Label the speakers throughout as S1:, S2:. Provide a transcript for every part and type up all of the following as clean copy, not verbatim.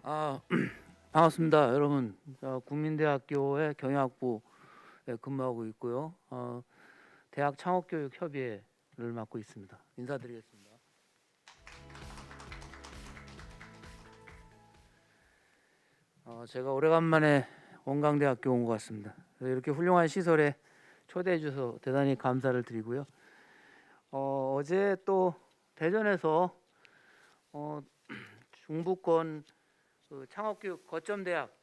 S1: 아, 반갑습니다, 여러분. 국민대학교의 경영학부에 근무하고 있고요. 대학 창업교육협의회를 맡고 있습니다. 인사드리겠습니다. 제가 오래간만에 원광대학교 온 것 같습니다. 그래서 이렇게 훌륭한 시설에 초대해 주셔서 대단히 감사를 드리고요. 어제 또 대전에서 중부권 그 창업교육 거점대학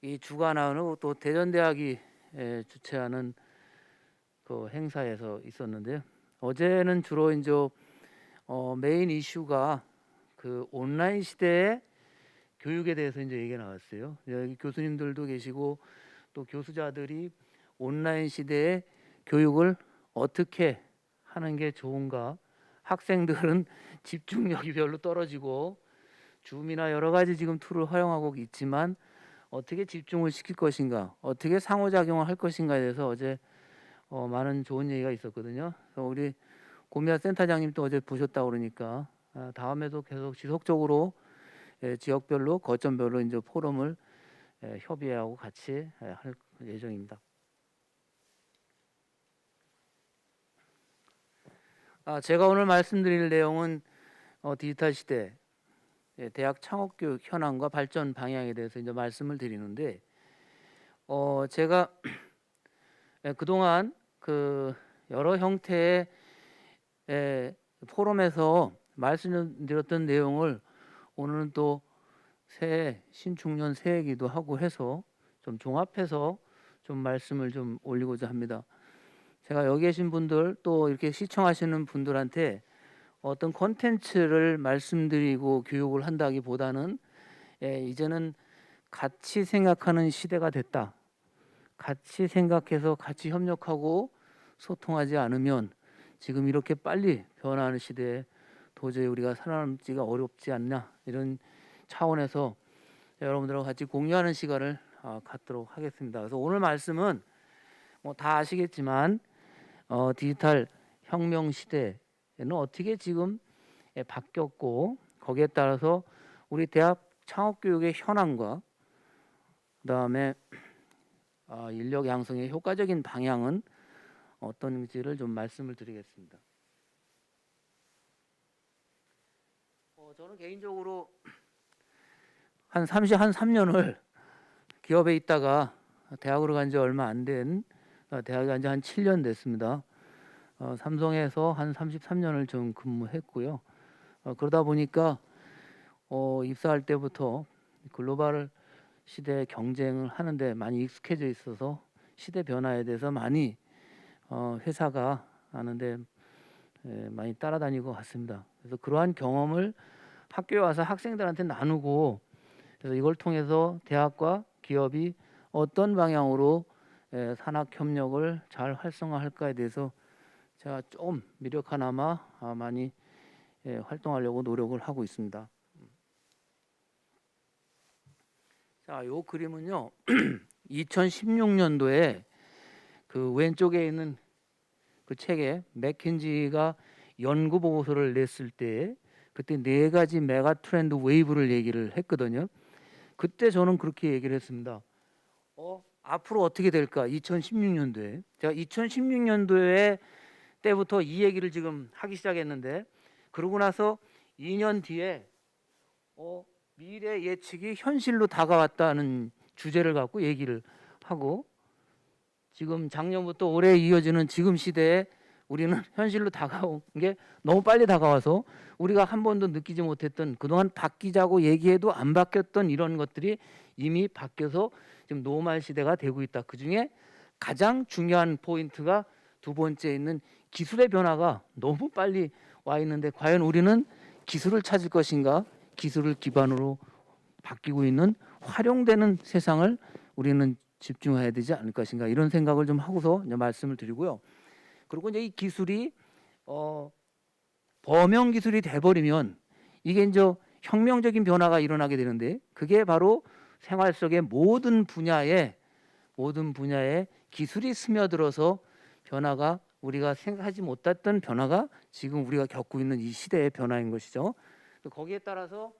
S1: 이 주관하는 또 대전대학이 주최하는 그 행사에서 있었는데요. 어제는 주로 이제 메인 이슈가 그 온라인 시대의 교육에 대해서 이제 얘기가 나왔어요. 여기 교수님들도 계시고 또 교수자들이 온라인 시대의 교육을 어떻게 하는 게 좋은가? 학생들은 집중력이 별로 떨어지고 줌이나 여러 가지 지금 툴을 활용하고 있지만 어떻게 집중을 시킬 것인가, 어떻게 상호작용을 할 것인가에 대해서 어제 많은 좋은 얘기가 있었거든요. 그래서 우리 고미아 센터장님 또 어제 보셨다고 그러니까 다음에도 계속 지속적으로 지역별로 거점별로 이제 포럼을 협의하고 같이 할 예정입니다. 제가 오늘 말씀드릴 내용은 디지털 시대 대학 창업교육 현황과 발전 방향에 대해서 이제 말씀을 드리는데 제가 그동안 그 여러 형태의 포럼에서 말씀드렸던 내용을 오늘은 또 새해 신축년 새해기도 하고 해서 좀 종합해서 좀 말씀을 좀 올리고자 합니다. 제가 여기 계신 분들 또 이렇게 시청하시는 분들한테 어떤 콘텐츠를 말씀드리고 교육을 한다기보다는 이제는 같이 생각하는 시대가 됐다. 같이 생각해서 같이 협력하고 소통하지 않으면 지금 이렇게 빨리 변화하는 시대에 도저히 우리가 살아남기가 어렵지 않나, 이런 차원에서 여러분들하고 같이 공유하는 시간을 갖도록 하겠습니다. 그래서 오늘 말씀은 뭐 다 아시겠지만 디지털 혁명 시대에는 어떻게 지금 바뀌었고 거기에 따라서 우리 대학 창업교육의 현황과 그다음에 인력 양성의 효과적인 방향은 어떤지를 좀 말씀을 드리겠습니다. 저는 개인적으로 한 3년을 기업에 있다가 대학으로 간 지 얼마 안 된, 대학에 간 지 한 7년 됐습니다. 삼성에서 한 33년을 좀 근무했고요. 그러다 보니까 입사할 때부터 글로벌 시대 경쟁을 하는데 많이 익숙해져 있어서 시대 변화에 대해서 많이 회사가 하는데 많이 따라다니고 갔습니다. 그래서 그러한 경험을 학교에 와서 학생들한테 나누고, 그래서 이걸 통해서 대학과 기업이 어떤 방향으로 산학 협력을 잘 활성화할까에 대해서 제가 좀 미력 하나마 많이 활동하려고 노력을 하고 있습니다. 자, 요 그림은요 2016년도에 그 왼쪽에 있는 그 책에 맥킨지가 연구 보고서를 냈을 때 그때 4가지 메가 트렌드 웨이브를 얘기를 했거든요. 그때 저는 그렇게 얘기를 했습니다. 앞으로 어떻게 될까? 2016년도에 제가 2016년도에 때부터 이 얘기를 지금 하기 시작했는데, 그러고 나서 2년 뒤에 미래 예측이 현실로 다가왔다는 주제를 갖고 얘기를 하고, 지금 작년부터 올해 이어지는 지금 시대에 우리는 현실로 다가온 게 너무 빨리 다가와서 우리가 한 번도 느끼지 못했던, 그동안 바뀌자고 얘기해도 안 바뀌었던 이런 것들이 이미 바뀌어서 지금 노말 시대가 되고 있다. 그중에 가장 중요한 포인트가 두 번째 있는 기술의 변화가 너무 빨리 와 있는데 과연 우리는 기술을 찾을 것인가, 기술을 기반으로 바뀌고 있는 활용되는 세상을 우리는 집중해야 되지 않을 것인가, 이런 생각을 좀 하고서 이제 말씀을 드리고요. 그리고 이제 이 기술이 범용 기술이 돼버리면 이게 이제 혁명적인 변화가 일어나게 되는데, 그게 바로 생활 속의 모든 분야에 기술이 스며들어서 변화가, 우리가 생각하지 못했던 변화가 지금 우리가 겪고 있는 이 시대의 변화인 것이죠. 거기에 따라서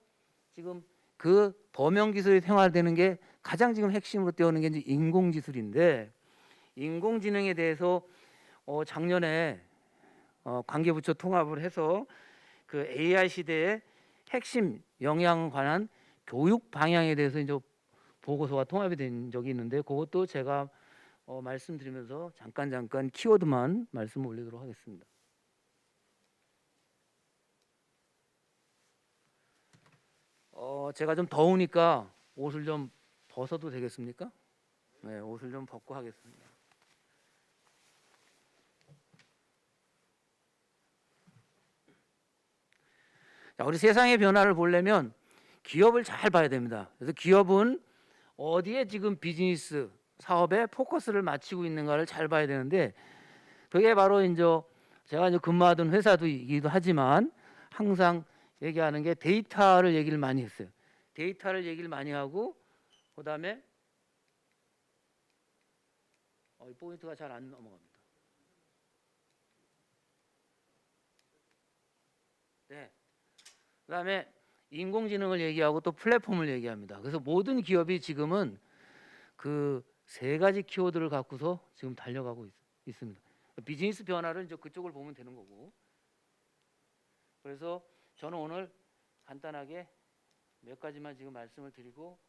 S1: 지금 그 범용 기술이 생활되는 게 가장 지금 핵심으로 떼어오는 게 이제 인공지술인데, 인공지능에 대해서 작년에 관계부처 통합을 해서 그 AI 시대의 핵심 영향 관한 교육 방향에 대해서 이제 보고서가 통합이 된 적이 있는데, 그것도 제가 말씀드리면서 잠깐 키워드만 말씀 올리도록 하겠습니다. 제가 좀 더우니까 옷을 좀 벗어도 되겠습니까? 네, 옷을 좀 벗고 하겠습니다. 자, 우리 세상의 변화를 보려면 기업을 잘 봐야 됩니다. 그래서 기업은 어디에 지금 비즈니스 사업에 포커스를 맞추고 있는가를 잘 봐야 되는데, 그게 바로 이제 제가 이제 근무하던 회사도이기도 하지만 항상 얘기하는 게 데이터를 얘기를 많이 했어요. 데이터를 얘기를 많이 하고, 그다음에 이 포인트가 잘 안 넘어갑니다. 네. 그다음에 인공지능을 얘기하고 또 플랫폼을 얘기합니다. 그래서 모든 기업이 지금은 그 세 가지 키워드를 갖고서 지금 달려가고 있습니다. 비즈니스 변화를 이제 그쪽을 보면 되는 거고. 그래서 저는 오늘 간단하게 몇 가지만 지금 말씀을 드리고,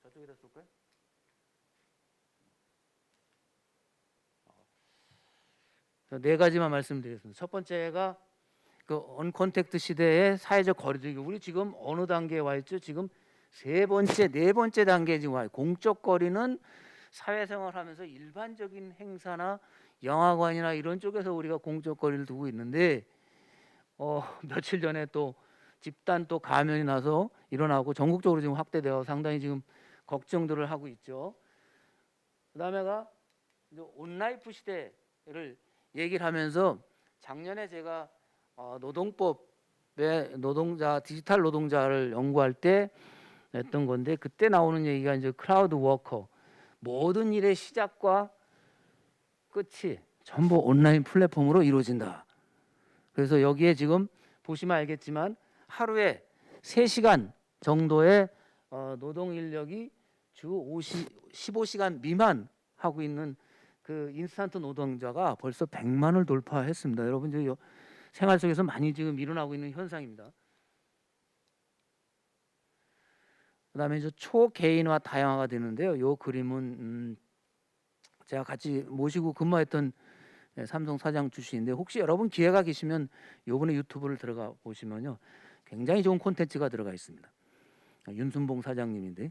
S1: 저쪽에다 쏠까요? 네 가지만 말씀드리겠습니다. 첫 번째가 그 언컨택트 시대의 사회적 거리두기. 우리 지금 어느 단계에 와 있죠? 지금 네 번째 단계에 지금 와요. 공적 거리는 사회생활하면서 일반적인 행사나 영화관이나 이런 쪽에서 우리가 공적 거리를 두고 있는데, 며칠 전에 또 집단 또 감염이 나서 일어나고 전국적으로 지금 확대되어 상당히 지금 걱정들을 하고 있죠. 그다음에가 이제 온라이프 시대를 얘기를 하면서, 작년에 제가 노동법의 디지털 노동자를 연구할 때 했던 건데, 그때 나오는 얘기가 이제 크라우드 워커, 모든 일의 시작과 끝이 전부 온라인 플랫폼으로 이루어진다. 그래서 여기에 지금 보시면 알겠지만 하루에 3시간 정도의 노동 인력이 주 15시간 미만 하고 있는 그 인스턴트 노동자가 벌써 100만을 돌파했습니다. 여러분, 이제 생활 속에서 많이 지금 일어나고 있는 현상입니다. 그다음에 이제 초개인화 다양화가 되는데요. 이 그림은 제가 같이 모시고 근무했던 삼성 사장 출신인데, 혹시 여러분 기회가 계시면 요번에 유튜브를 들어가 보시면요, 굉장히 좋은 콘텐츠가 들어가 있습니다. 윤순봉 사장님인데,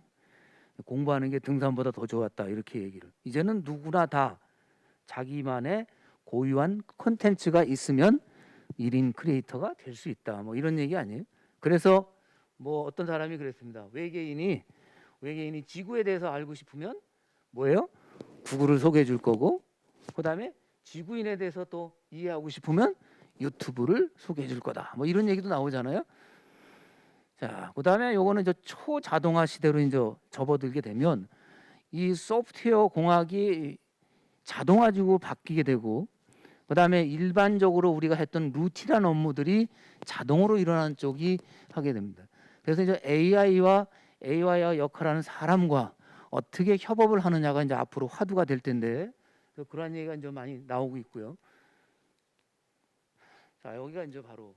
S1: 공부하는 게 등산보다 더 좋았다 이렇게 얘기를. 이제는 누구나 다 자기만의 고유한 콘텐츠가 있으면 1인 크리에이터가 될 수 있다, 뭐 이런 얘기 아니에요? 그래서 뭐 어떤 사람이 그랬습니다. 외계인이 지구에 대해서 알고 싶으면 뭐예요? 구글을 소개해 줄 거고, 그다음에 지구인에 대해서 또 이해하고 싶으면 유튜브를 소개해 줄 거다, 뭐 이런 얘기도 나오잖아요. 자, 그다음에 요거는 이제 초자동화 시대로 이제 접어들게 되면 이 소프트웨어 공학이 자동화적으로 바뀌게 되고, 그다음에 일반적으로 우리가 했던 루틴한 업무들이 자동으로 일어나는 쪽이 하게 됩니다. 그래서 이제 AI와 역할하는 사람과 어떻게 협업을 하느냐가 이제 앞으로 화두가 될 텐데, 그러한 얘기가 이제 많이 나오고 있고요. 자, 여기가 이제 바로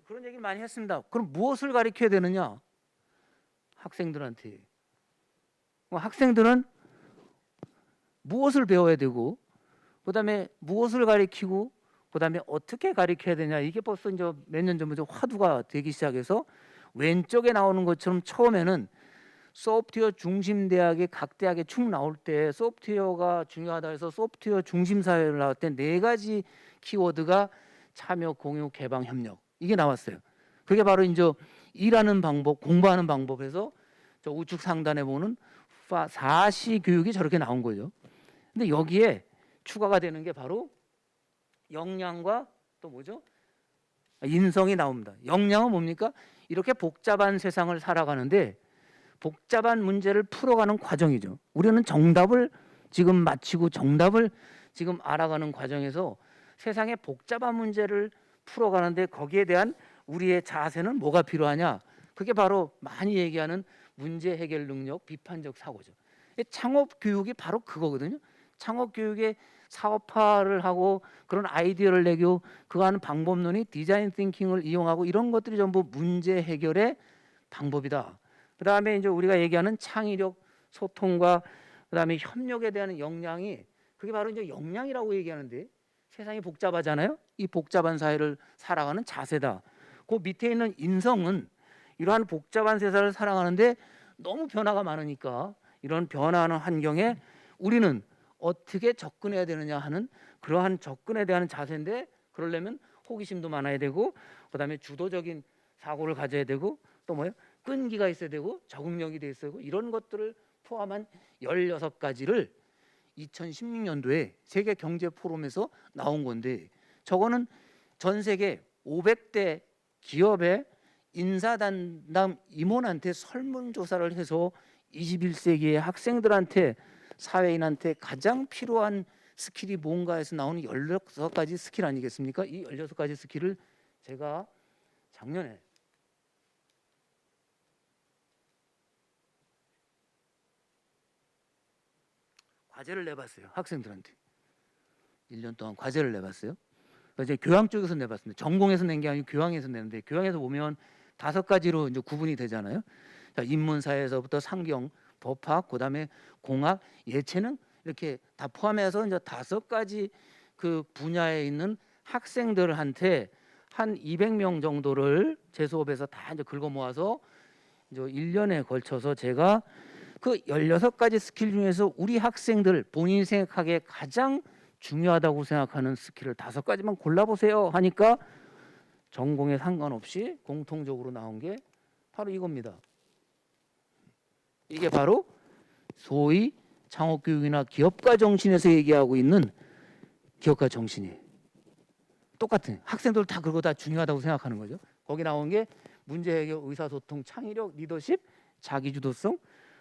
S1: 그런 얘기를 많이 했습니다. 그럼 무엇을 가르쳐야 되느냐? 학생들한테. 학생들은 무엇을 배워야 되고, 그다음에 무엇을 가르치고, 그다음에 어떻게 가르쳐야 되냐, 이게 벌써 이제 몇 년 전부터 화두가 되기 시작해서, 왼쪽에 나오는 것처럼 처음에는 소프트웨어 중심 대학에 각 대학에 쭉 나올 때 소프트웨어가 중요하다 해서 소프트웨어 중심 사회를 나올 때 4가지 키워드가 참여, 공유, 개방, 협력, 이게 나왔어요. 그게 바로 이제 일하는 방법, 공부하는 방법에서 저 우측 상단에 보는 4시 교육이 저렇게 나온 거죠. 근데 여기에 추가가 되는 게 바로 역량과 또 뭐죠? 인성이 나옵니다. 역량은 뭡니까? 이렇게 복잡한 세상을 살아가는데 복잡한 문제를 풀어가는 과정이죠. 우리는 정답을 지금 맞히고 정답을 지금 알아가는 과정에서 세상의 복잡한 문제를 풀어가는데, 거기에 대한 우리의 자세는 뭐가 필요하냐? 그게 바로 많이 얘기하는 문제 해결 능력, 비판적 사고죠. 창업 교육이 바로 그거거든요. 창업 교육에 사업화를 하고 그런 아이디어를 내고 그거 하는 방법론이 디자인 띵킹을 이용하고 이런 것들이 전부 문제 해결의 방법이다. 그다음에 이제 우리가 얘기하는 창의력, 소통과 그다음에 협력에 대한 역량이 그게 바로 이제 역량이라고 얘기하는데 세상이 복잡하잖아요. 이 복잡한 사회를 살아가는 자세다. 그 밑에 있는 인성은 이러한 복잡한 세상을 살아가는데 너무 변화가 많으니까 이런 변화하는 환경에 우리는 어떻게 접근해야 되느냐 하는 그러한 접근에 대한 자세인데 그러려면 호기심도 많아야 되고 그다음에 주도적인 사고를 가져야 되고 또 뭐예요? 끈기가 있어야 되고 적응력이 돼 있어야 되고 이런 것들을 포함한 16가지를 2016년도에 세계 경제 포럼에서 나온 건데 저거는 전 세계 500대 기업의 인사담당 임원한테 설문조사를 해서 21세기의 학생들한테 사회인한테 가장 필요한 스킬이 뭔가 해서 나오는 16가지 스킬 아니겠습니까? 이 16가지 스킬을 제가 작년에 과제를 내봤어요. 학생들한테 1년 동안 과제를 내봤어요. 이제 교양 쪽에서 내봤습니다. 전공에서 낸 게 아니고 교양에서 내는데 교양에서 보면 5가지로 이제 구분이 되잖아요. 자, 인문사회에서부터 상경, 법학, 그다음에 공학, 예체능 이렇게 다 포함해서 이제 5가지 그 분야에 있는 학생들한테 한 200명 정도를 제 수업에서 다 이제 긁어 모아서 이제 1년에 걸쳐서 제가 그 16가지 스킬 중에서 우리 학생들 본인이 생각하기에 가장 중요하다고 생각하는 스킬을 5가지만 골라보세요 하니까 전공에 상관없이 공통적으로 나온 게 바로 이겁니다. 이게 바로 소위 창업교육이나 기업가 정신에서 얘기하고 있는 기업가 정신이에요. 똑같은 학생들 다 그거 다 중요하다고 생각하는 거죠. 거기 나온 게 문제 해결, 의사소통, 창의력, 리더십, 자기주도성,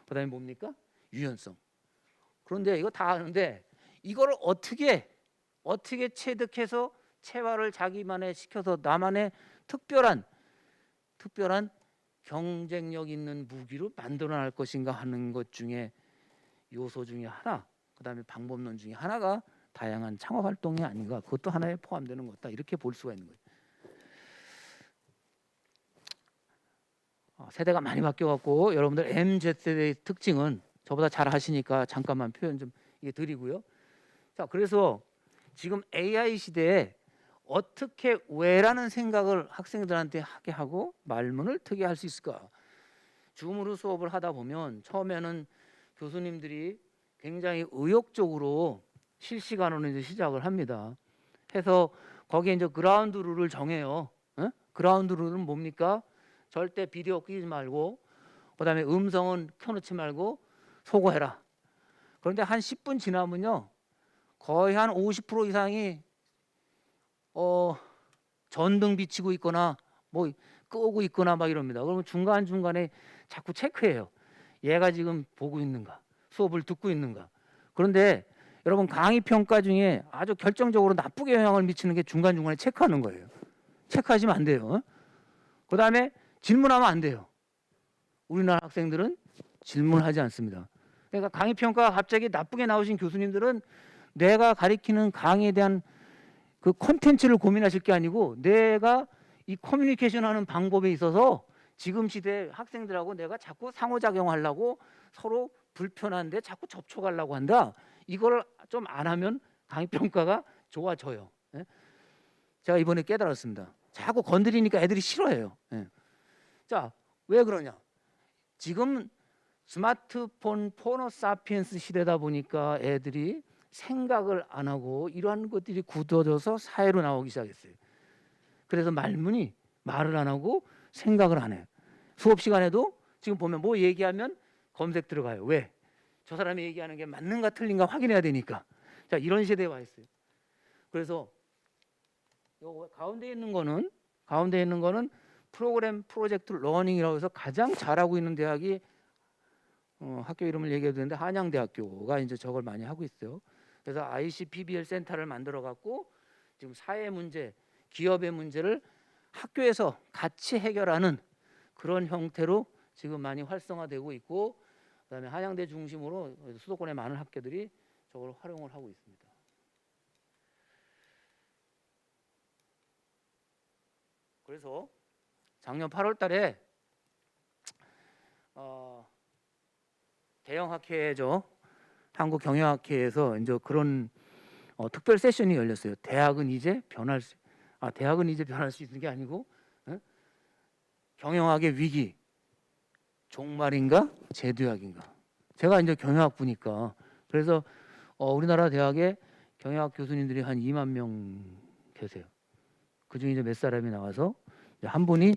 S1: 그다음에 뭡니까? 유연성. 그런데 이거 다 아는데 이거를 어떻게 체득해서 체화를 자기만의 시켜서 나만의 특별한 경쟁력 있는 무기로 만들어낼 것인가 하는 것 중에 요소 중에 하나, 그다음에 방법론 중에 하나가 다양한 창업 활동이 아닌가, 그것도 하나에 포함되는 것다 이렇게 볼 수가 있는 거예요. 세대가 많이 바뀌어갖고 여러분들 MZ세대의 특징은 저보다 잘 하시니까 잠깐만 표현 좀 이게 드리고요. 자, 그래서 지금 AI 시대에 어떻게 왜라는 생각을 학생들한테 하게 하고 말문을 트게 할 수 있을까? 줌으로 수업을 하다 보면 처음에는 교수님들이 굉장히 의욕적으로 실시간으로 이제 시작을 합니다. 해서 거기에 이제 그라운드 룰을 정해요. 그라운드 룰은 뭡니까? 절대 비디오 끄지 말고, 그다음에 음성은 켜놓지 말고 소거해라. 그런데 한 10분 지나면요, 거의 한 50% 이상이 전등 비치고 있거나 뭐 끄고 있거나 막 이럽니다. 그러면 중간 중간에 자꾸 체크해요. 얘가 지금 보고 있는가, 수업을 듣고 있는가. 그런데 여러분 강의 평가 중에 아주 결정적으로 나쁘게 영향을 미치는 게 중간 중간에 체크하는 거예요. 체크하시면 안 돼요. 그다음에 질문하면 안 돼요. 우리나라 학생들은 질문하지 않습니다. 그러니까 강의 평가가 갑자기 나쁘게 나오신 교수님들은 내가 가리키는 강의에 대한 그 콘텐츠를 고민하실 게 아니고 내가 이 커뮤니케이션 하는 방법에 있어서 지금 시대 학생들하고 내가 자꾸 상호작용하려고 서로 불편한데 자꾸 접촉하려고 한다. 이걸 좀 안 하면 강의 평가가 좋아져요. 제가 이번에 깨달았습니다. 자꾸 건드리니까 애들이 싫어해요. 자, 왜 그러냐? 지금 스마트폰 포노사피엔스 시대다 보니까 애들이 생각을 안 하고 이러한 것들이 굳어져서 사회로 나오기 시작했어요. 그래서 말문이 말을 안 하고 생각을 안 해요. 수업 시간에도 지금 보면 뭐 얘기하면 검색 들어가요. 왜? 저 사람이 얘기하는 게 맞는가 틀린가 확인해야 되니까. 자, 이런 시대에 와 있어요. 그래서 요 가운데 있는 거는 프로그램 프로젝트 러닝이라고 해서 가장 잘하고 있는 대학이 학교 이름을 얘기해도 되는데 한양대학교가 이제 저걸 많이 하고 있어요. 그래서 ICPBL 센터를 만들어 갖고 지금 사회 문제, 기업의 문제를 학교에서 같이 해결하는 그런 형태로 지금 많이 활성화되고 있고, 그다음에 한양대 중심으로 수도권의 많은 학교들이 저걸 활용을 하고 있습니다. 그래서 작년 8월 달에 대형학회죠, 한국경영학회에서 이제 그런 특별 세션이 열렸어요. 대학은 이제 변할 수 있는 게 아니고 경영학의 위기 종말인가 제도약인가. 제가 이제 경영학부니까, 그래서 우리나라 대학에 경영학 교수님들이 한 2만 명 계세요. 그중에 이제 몇 사람이 나와서 한 분이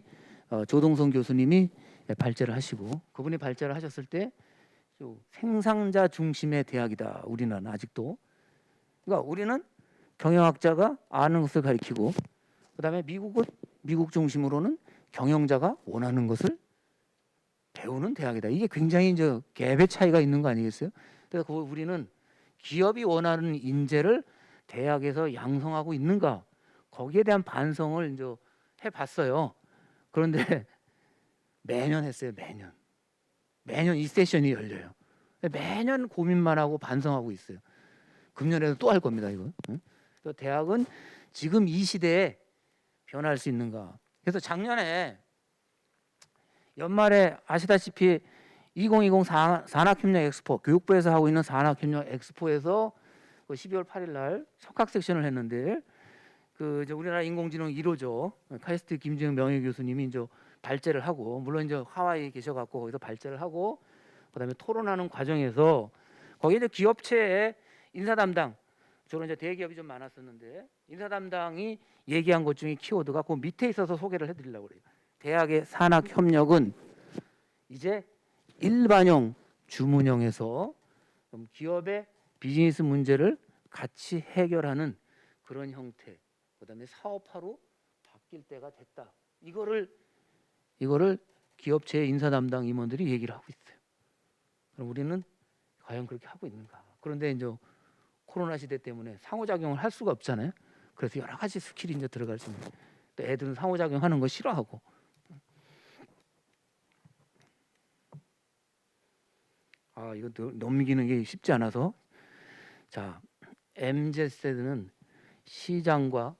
S1: 조동성 교수님이 발제를 하시고, 그분이 발제를 하셨을 때 생산자 중심의 대학이다 우리나라는 아직도. 그러니까 우리는 경영학자가 아는 것을 가리키고, 그다음에 미국 중심으로는 경영자가 원하는 것을 배우는 대학이다. 이게 굉장히 이제 갭의 차이가 있는 거 아니겠어요? 그래서 우리는 기업이 원하는 인재를 대학에서 양성하고 있는가, 거기에 대한 반성을 이제 해봤어요. 그런데 매년 했어요. 매년 이 세션이 열려요. 매년 고민만 하고 반성하고 있어요. 금년에도 또 할 겁니다. 이거. 대학은 지금 이 시대에 변할 수 있는가. 그래서 작년에 연말에 아시다시피 2020 산학협력 엑스포, 교육부에서 하고 있는 산학협력 엑스포에서 12월 8일 날 석학 섹션을 했는데, 이제 우리나라 인공지능 1호죠. 카이스트 김지영 명예교수님이 이제 발제를 하고, 물론 이제 하와이에 계셔갖고 거기서 발제를 하고, 그다음에 토론하는 과정에서 거기 이제 기업체의 인사 담당, 저는 이제 대기업이 좀 많았었는데 인사 담당이 얘기한 것 중에 키워드가 그 밑에 있어서 소개를 해드리려고 그래요. 대학의 산학 협력은 이제 일반형, 주문형에서 기업의 비즈니스 문제를 같이 해결하는 그런 형태, 그다음에 사업화로 바뀔 때가 됐다. 이거를 기업체의 인사 담당 임원들이 얘기를 하고 있어요. 그럼 우리는 과연 그렇게 하고 있는가? 그런데 이제 코로나 시대 때문에 상호작용을 할 수가 없잖아요. 그래서 여러 가지 스킬이 이제 들어갈 수 있는. 또 애들은 상호작용하는 거 싫어하고. 이거 넘기는 게 쉽지 않아서. 자, MZ세대는 시장과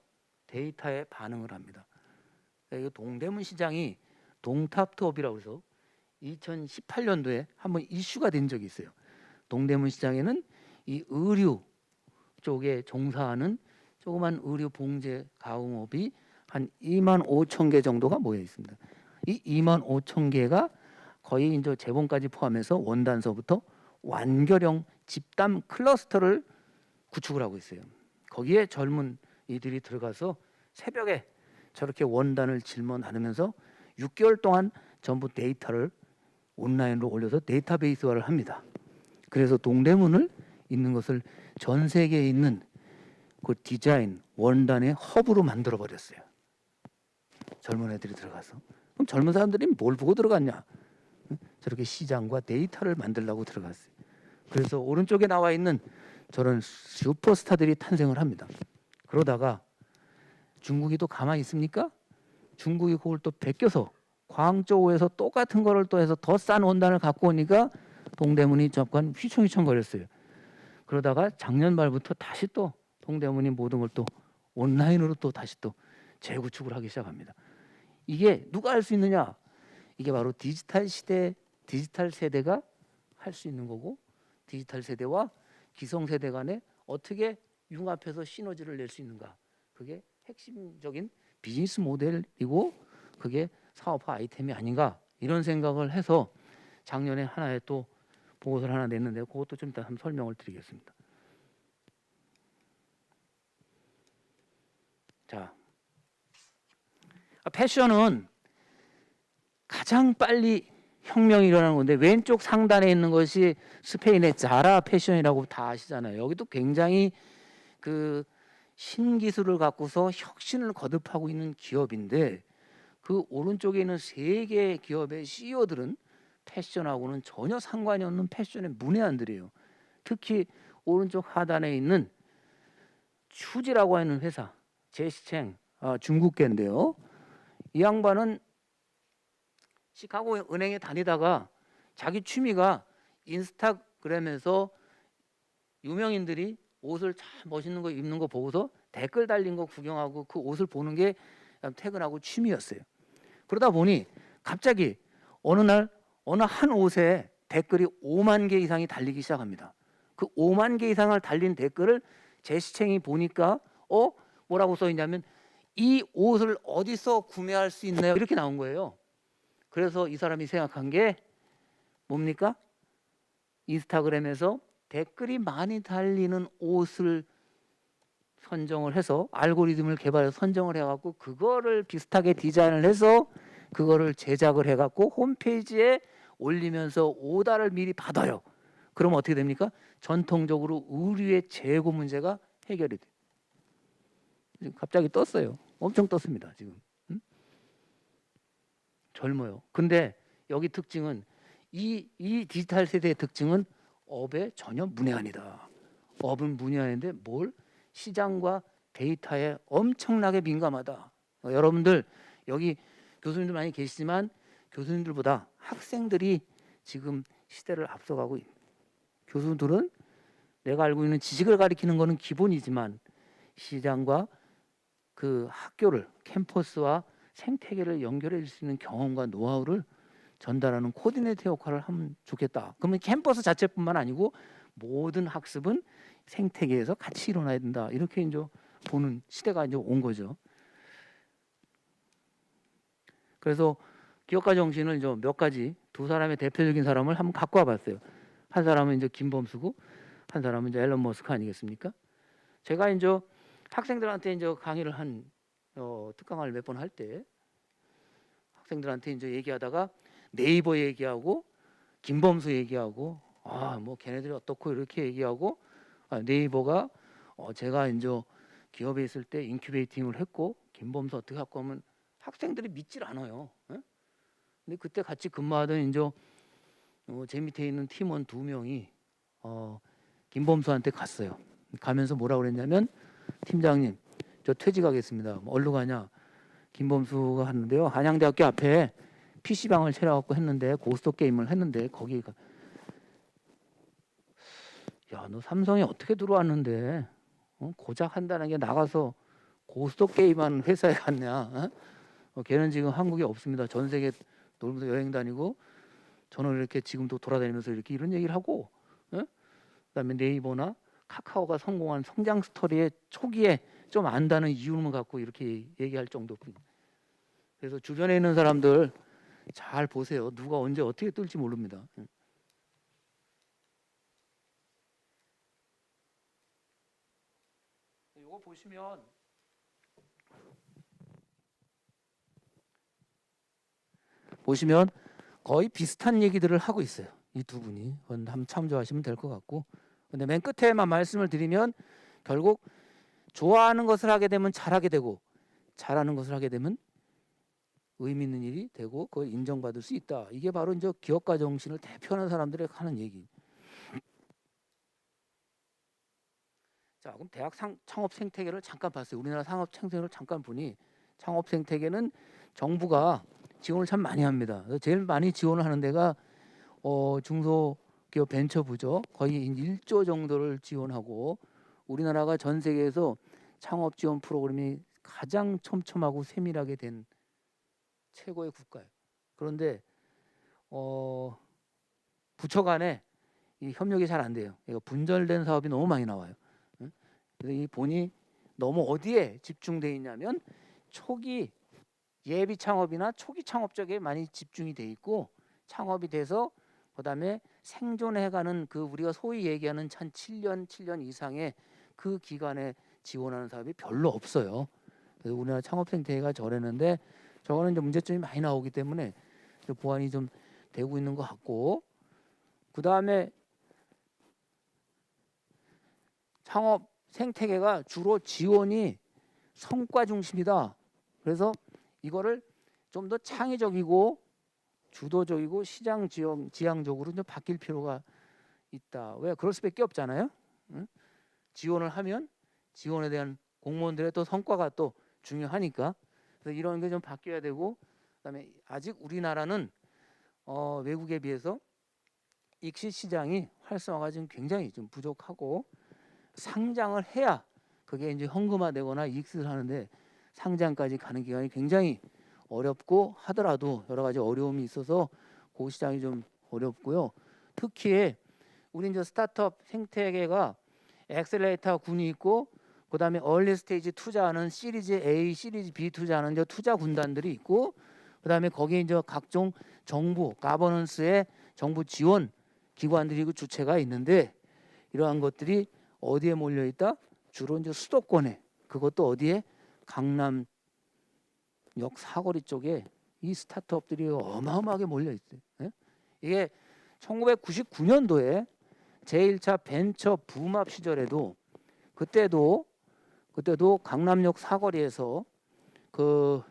S1: 데이터에 반응을 합니다. 이거 동대문 시장이 동탑트업이라고 해서 2018년도에 한번 이슈가 된 적이 있어요. 동대문 시장에는 이 의류 쪽에 종사하는 조그만 의류 봉제 가공업이 한 2만 5천 개 정도가 모여 있습니다. 이 2만 5천 개가 거의 이제 재봉까지 포함해서 원단서부터 완결형 집단 클러스터를 구축을 하고 있어요. 거기에 젊은 이들이 들어가서 새벽에 저렇게 원단을 짊어 나누면서 6개월 동안 전부 데이터를 온라인으로 올려서 데이터베이스화를 합니다. 그래서 동대문을 있는 것을 전 세계에 있는 그 디자인 원단의 허브로 만들어 버렸어요. 젊은 애들이 들어가서. 그럼 젊은 사람들이 뭘 보고 들어갔냐? 저렇게 시장과 데이터를 만들려고 들어갔어요. 그래서 오른쪽에 나와 있는 저런 슈퍼스타들이 탄생을 합니다. 그러다가 중국이 또 가만히 있습니까? 중국이 그걸 또 베껴서 광저우에서 똑같은 거를 또 해서 더 싼 원단을 갖고 오니까 동대문이 잠깐 휘청휘청거렸어요. 그러다가 작년 말부터 다시 또 동대문이 모든 걸 또 온라인으로 또 다시 또 재구축을 하기 시작합니다. 이게 누가 할 수 있느냐? 이게 바로 디지털 시대, 디지털 세대가 할 수 있는 거고, 디지털 세대와 기성 세대 간에 어떻게 융합해서 시너지를 낼 수 있는가? 그게 핵심적인 비즈니스 모델이고 그게 사업화 아이템이 아닌가, 이런 생각을 해서 작년에 하나의 또 보고서를 하나 냈는데 그것도 좀 이따 한번 설명을 드리겠습니다. 자, 패션은 가장 빨리 혁명이 일어나는 건데, 왼쪽 상단에 있는 것이 스페인의 자라 패션이라고 다 아시잖아요. 여기도 굉장히 그 신기술을 갖고서 혁신을 거듭하고 있는 기업인데, 그 오른쪽에 있는 세 개의 기업의 CEO들은 패션하고는 전혀 상관이 없는 패션의 문외한들이에요. 특히 오른쪽 하단에 있는 추지라고 하는 회사, 제시챙, 중국계인데요. 이 양반은 시카고 은행에 다니다가 자기 취미가 인스타그램에서 유명인들이 옷을 참 멋있는 거 입는 거 보고서 댓글 달린 거 구경하고 그 옷을 보는 게 퇴근하고 취미였어요. 그러다 보니 갑자기 어느 날 어느 한 옷에 댓글이 5만 개 이상이 달리기 시작합니다. 그 5만 개 이상을 달린 댓글을 제시청이 보니까 뭐라고 써 있냐면 이 옷을 어디서 구매할 수 있나요? 이렇게 나온 거예요. 그래서 이 사람이 생각한 게 뭡니까? 인스타그램에서 댓글이 많이 달리는 옷을 선정을 해서 알고리즘을 개발해서 선정을 해갖고 그거를 비슷하게 디자인을 해서 그거를 제작을 해갖고 홈페이지에 올리면서 오다를 미리 받아요. 그럼 어떻게 됩니까? 전통적으로 의류의 재고 문제가 해결이 돼요. 지금 갑자기 떴어요. 엄청 떴습니다. 지금 젊어요. 근데 여기 특징은 이 디지털 세대의 특징은 업에 전혀 문외한이다. 업은 문외한인데 뭘? 시장과 데이터에 엄청나게 민감하다. 여러분들 여기 교수님들 많이 계시지만 교수님들보다 학생들이 지금 시대를 앞서가고 있습니다. 교수들은 내가 알고 있는 지식을 가리키는 것은 기본이지만 시장과 그 학교를 캠퍼스와 생태계를 연결해 줄 수 있는 경험과 노하우를 전달하는 코디네이터 역할을 하면 좋겠다. 그러면 캠퍼스 자체뿐만 아니고 모든 학습은 생태계에서 같이 일어나야 된다. 이렇게 이제 보는 시대가 이제 온 거죠. 그래서 기업가 정신을 이제 몇 가지 두 사람의 대표적인 사람을 한번 갖고 와봤어요. 한 사람은 이제 김범수고 한 사람은 이제 앨런 머스크 아니겠습니까? 제가 이제 학생들한테 이제 강의를 한 특강을 몇 번 할 때 학생들한테 이제 얘기하다가 네이버 얘기하고 김범수 얘기하고 뭐 걔네들이 어떻고 이렇게 얘기하고 네이버가 제가 이제 기업에 있을 때 인큐베이팅을 했고 김범수 어떻게 할까 하면 학생들이 믿질 않아요. 에? 근데 그때 같이 근무하던 이제 제 밑에 있는 팀원 2명이 김범수한테 갔어요. 가면서 뭐라고 그랬냐면 팀장님 저 퇴직하겠습니다. 어디로 가냐? 김범수가 하는데요. 한양대학교 앞에 PC방을 차려갖고 했는데 고스톱 게임을 했는데 거기 너 삼성에 어떻게 들어왔는데 고작 한 달에 나가서 고스톱 게임하는 회사에 갔냐? 걔는 지금 한국에 없습니다. 전 세계 놀면서 여행 다니고 저는 이렇게 지금도 돌아다니면서 이렇게 이런 얘기를 하고 그다음에 네이버나 카카오가 성공한 성장 스토리의 초기에 좀 안다는 이유만 갖고 이렇게 얘기할 정도뿐. 그래서 주변에 있는 사람들 잘 보세요. 누가 언제 어떻게 뜰지 모릅니다. 이거 보시면 거의 비슷한 얘기들을 하고 있어요. 이 두 분이 한번 참조하시면 될 것 같고. 근데 맨 끝에만 말씀을 드리면 결국 좋아하는 것을 하게 되면 잘하게 되고 잘하는 것을 하게 되면 의미 있는 일이 되고 그걸 인정받을 수 있다. 이게 바로 이제 기업가 정신을 대표하는 사람들이 하는 얘기. 자, 그럼 대학 창업 생태계를 잠깐 봤어요. 우리나라 창업 생태계를 잠깐 보니 창업 생태계는 정부가 지원을 참 많이 합니다. 제일 많이 지원을 하는 데가 중소기업 벤처부죠. 거의 1조 정도를 지원하고 우리나라가 전 세계에서 창업 지원 프로그램이 가장 촘촘하고 세밀하게 된 최고의 국가예요. 그런데 부처 간에 이 협력이 잘 안 돼요. 분절된 사업이 너무 많이 나와요. 그래서 이 본이 너무 어디에 집중돼 있냐면 초기 예비 창업이나 초기 창업 쪽에 많이 집중이 돼 있고 창업이 돼서 그다음에 생존해가는 그 우리가 소위 얘기하는 한 7년 이상의 그 기간에 지원하는 사업이 별로 없어요. 그래서 우리나라 창업 생태계가 저랬는데 저거는 이제 문제점이 많이 나오기 때문에 보완이 좀 되고 있는 것 같고 그 다음에 창업 생태계가 주로 지원이 성과 중심이다. 그래서 이거를 좀 더 창의적이고 주도적이고 시장 지향적으로 좀 바뀔 필요가 있다. 왜? 그럴 수밖에 없잖아요. 응? 지원을 하면 지원에 대한 공무원들의 또 성과가 또 중요하니까 그래서 이런 게 좀 바뀌어야 되고 그다음에 아직 우리나라는 외국에 비해서 익시 시장이 활성화가 지금 굉장히 좀 부족하고 상장을 해야 그게 이제 현금화되거나 이익을 하는데 상장까지 가는 기간이 굉장히 어렵고 하더라도 여러 가지 어려움이 있어서 그 시장이 좀 어렵고요. 특히 우리 이제 스타트업 생태계가 엑셀레이터 군이 있고 그다음에 얼리 스테이지 투자하는 시리즈 A, 시리즈 B 투자하는 이제 투자 군단들이 있고 그다음에 거기에 이제 각종 정부 가버넌스의 정부 지원 기관들이 그 주체가 있는데 이러한 것들이 어디에 몰려 있다? 주로 이제 수도권에 그것도 어디에 강남역 사거리 쪽에 이 스타트업들이 어마어마하게 몰려 있어요. 예? 이게 1999년도에 제1차 벤처 붐업 시절에도 그때도 강남역 사거리에서 그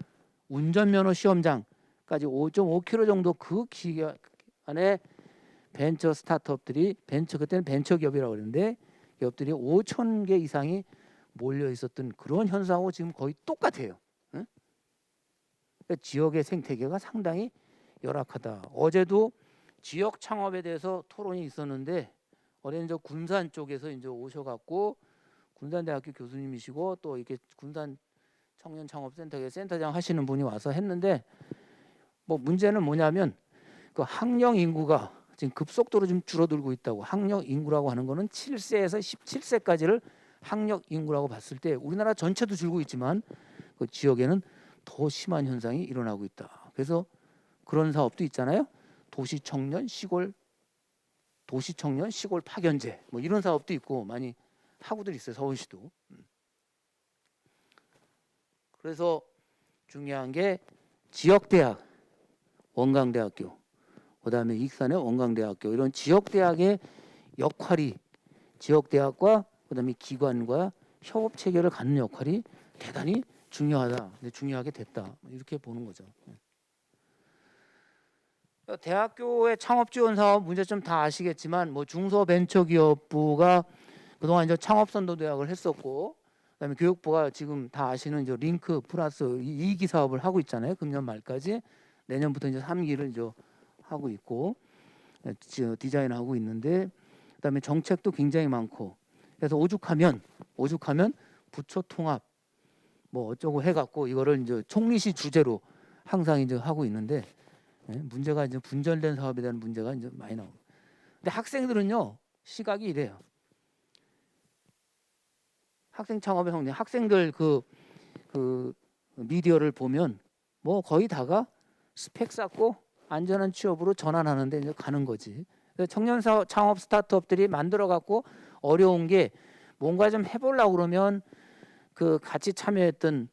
S1: 운전면허 시험장까지 5.5km 정도 그 기간에 벤처 스타트업들이 그때는 벤처 기업이라고 그러는데 기업들이 5,000개 이상이 몰려 있었던 그런 현상하고 지금 거의 똑같아요. 응? 그러니까 지역의 생태계가 상당히 열악하다. 어제도 지역 창업에 대해서 토론이 있었는데 어제는 저 군산 쪽에서 이제 오셔갖고 군산대학교 교수님이시고 또 이렇게 군산 청년 창업센터의 센터장 하시는 분이 와서 했는데 뭐 문제는 뭐냐면 그 학령 인구가 지금 급속도로 좀 줄어들고 있다고. 학령 인구라고 하는 거는 7세에서 17세까지를 학령 인구라고 봤을 때 우리나라 전체도 줄고 있지만 그 지역에는 더 심한 현상이 일어나고 있다. 그래서 그런 사업도 있잖아요. 도시청년 시골 파견제 뭐 이런 사업도 있고 많이 하고들 있어요. 서울시도. 그래서 중요한 게 지역대학, 원광대학교, 그다음에 익산의 원광대학교 이런 지역대학의 역할이 지역대학과 그다음에 기관과 협업 체계를 갖는 역할이 대단히 중요하다. 중요하게 됐다. 이렇게 보는 거죠. 대학교의 창업 지원 사업 문제점 다 아시겠지만 뭐 중소벤처기업부가 그동안 이제 창업선도 대학을 했었고 그다음에 교육부가 지금 다 아시는 이제 링크 플러스 2기 사업을 하고 있잖아요. 금년 말까지 내년부터 이제 3기를 이제 하고 있고 디자인하고 있는데 그다음에 정책도 굉장히 많고 그래서 오죽하면 부처 통합 뭐 어쩌고 해갖고 이거를 이제 총리시 주제로 항상 이제 하고 있는데 문제가 이제 분절된 사업에 대한 문제가 이제 많이 나옵니다. 근데 학생들은요 시각이 이래요. 학생 창업의 형님, 학생들 그 미디어를 보면 뭐 거의 다가 스펙 쌓고 안전한 취업으로 전환하는데 이제 가는 거지. 청년 사업 창업 스타트업들이 만들어 갖고 어려운 게 뭔가 좀 해보려고 그러면 그 같이 참여했던